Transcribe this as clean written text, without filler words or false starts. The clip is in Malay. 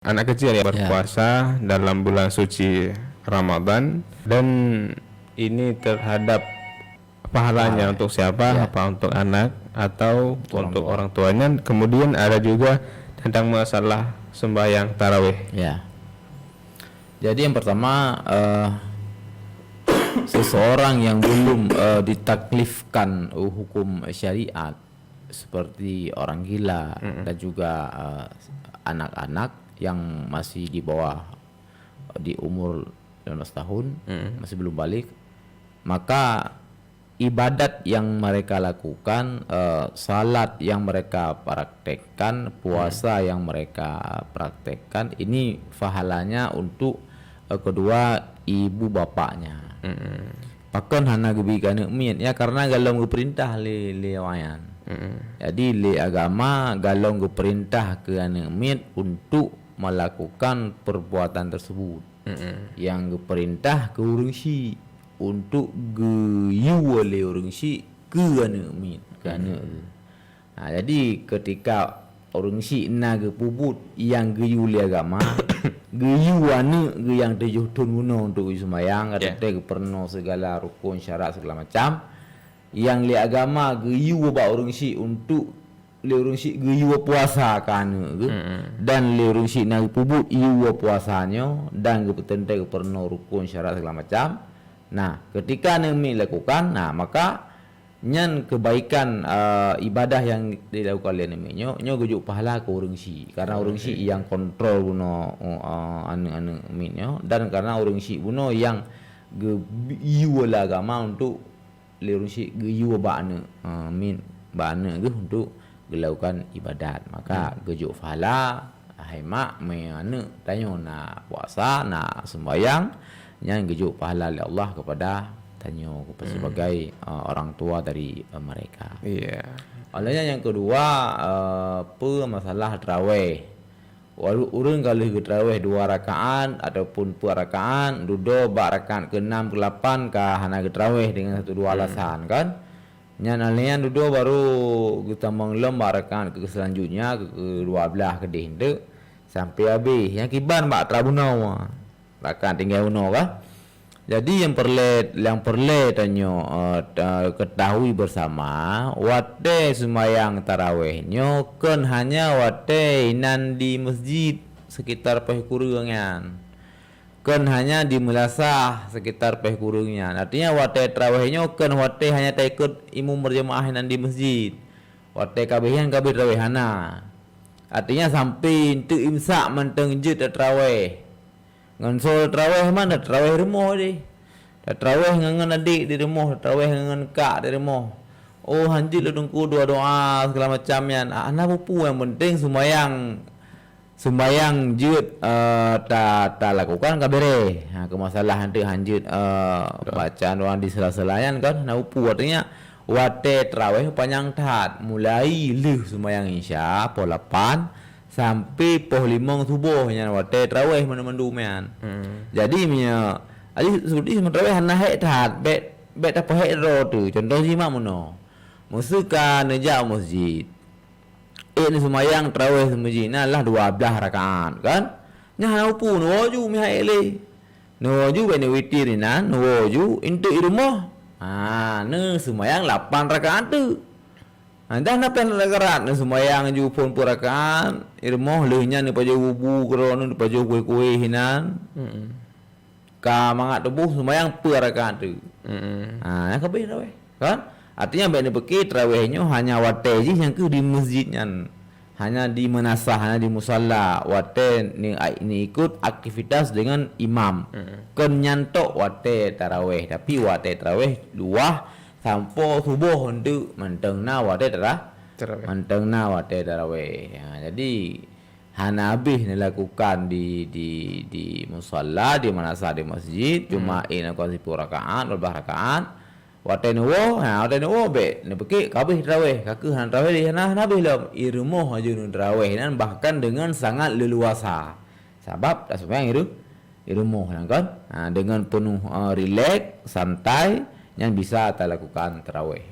Anak kecil yang berpuasa dalam bulan suci Ramadan, dan ini terhadap pahalanya untuk siapa? Apa untuk anak atau untuk orang tuanya? Kemudian ada juga tentang masalah sembahyang tarawih. Ya. Jadi yang pertama, seseorang yang belum ditaklifkan hukum syariat seperti orang gila dan juga anak-anak yang masih di bawah di umur 15 tahun masih belum balik, maka ibadat yang mereka lakukan, salat yang mereka praktekkan, puasa yang mereka praktekkan, ini pahalanya untuk kedua ibu bapaknya. Pakon hana gebikan mian ya, karena galong perintah le wayan. Jadi le agama galong perintah ke anak mian untuk melakukan perbuatan tersebut. Yang perintah ke orang si untuk geyu oleh orang si ke anak mian, ke anak. Nah, jadi ketika orang si nak pubut yang geyu oleh agama, geyu anak ge yang 7 tahun guna untuk sembahyang, ada pernah segala rukun syarat segala macam. Yang le agama geyu ba orang si untuk le orang si geyu puasa kan dan le orang si nak pubut iu puasanya dan ge petente pernah rukun syarat segala macam. Nah, ketika nemi lakukan, nah maka nyan kebaikan ibadah yang dilakukan oleh neminya nyo gejuk pahala ke orang si, karena orang si yang kontrol buno anu minyo, dan karena orang si buno yang ge iu agama untuk le orang si ge iu ba anu min ba anu ge untuk dilakukan ibadat, maka gejuk pahala haimak me anu tanyo na puasa na sembahyang yang gejuk pahala oleh Allah kepada tanyo sebagai orang tua dari mereka. Iya. Olehnya yang kedua, masalah tarawih. Urang kalau ke tarawih 2 rakaat ataupun 4 rakaat, duduk rakaat ke-6 ke-8 ka hana ke tarawih dengan 1 2 alasan kan. Nyan alian duduk baru kita mengelom rakaat ke selanjutnya ke 12 ke deh sampai habis. Yang kiban bak trabunau. Rakaat tinggal uno kan. Jadi yang perlu tanyo ketahui bersama, wate sembahyang tarawihnya kan hanya wate inan di masjid sekitar pehkurungan. Kan hanya di melasah sekitar pehkurungan. Artinya wate tarawihnya kan wate hanya ikut imam berjamaah inan di masjid. Wate kabehan kabeh tarawihana. Artinya sampai itu imsak menteng je tarawih. Ngan sol tarawih mana? Tarawih rumah deh. Tarawih ngan adik di rumah, tarawih ngan kak di rumah. Oh, hanjit lu dengku doa segala macam yan. Ana pupu yang penting sembayang jut ta lakukan kabere. Ha, ke masalah hantu hanjit bacaan doa di sela-selayan kan. Ana pupu artinya wate tarawih panjang tat mulai leuh sembayang isya pukul 8 sampai pukul 5 subuh nya wate tarawih mana-mandu mean. Jadi punya seperti tarawih hana hek tat bet apa hek ro tu. Contoh simak mono. Musuka nejak masjid. Ni sembahyang tarawih masjid nah lah 12 rakaat kan. Nya upu no ju mi hek le. No ju bene witir nan no ju intu rumah. Ne sembahyang 8 rakaat tu. Dah napa rakaat ne sembahyang ju pun rakaat. Irmoh leuhnya ni paju bubu kro ni paju kue-kue hinan. Ka mangat tubuh sembahyang per rakaat tu. Kabeh tarawih kan? Artinya bene beki tarawihnya hanya wate je yang ke di masjidnya. Hanya di menasah, hanya di musalla. Wate ni ikut aktivitas dengan imam. Kan nyantok wate tarawih, tapi wate tarawih luah sampai subuh untuk mentengna wate tarawih. Mentengna wate tarawih. Jadi hana habis dilakukan di musalla, di manasah di masjid, cuma ina kuasi 10 rakaat, 12 rakaat. Wate nuwo, wate nuwo be, ne peki kabeh tarawih, kaku han tarawih di sana habis lam irmuh aja tarawih dan bahkan dengan sangat leluasa. Sebab tak sembahyang irmuh kan. Dengan penuh rileks, santai yang bisa kita lakukan tarawih.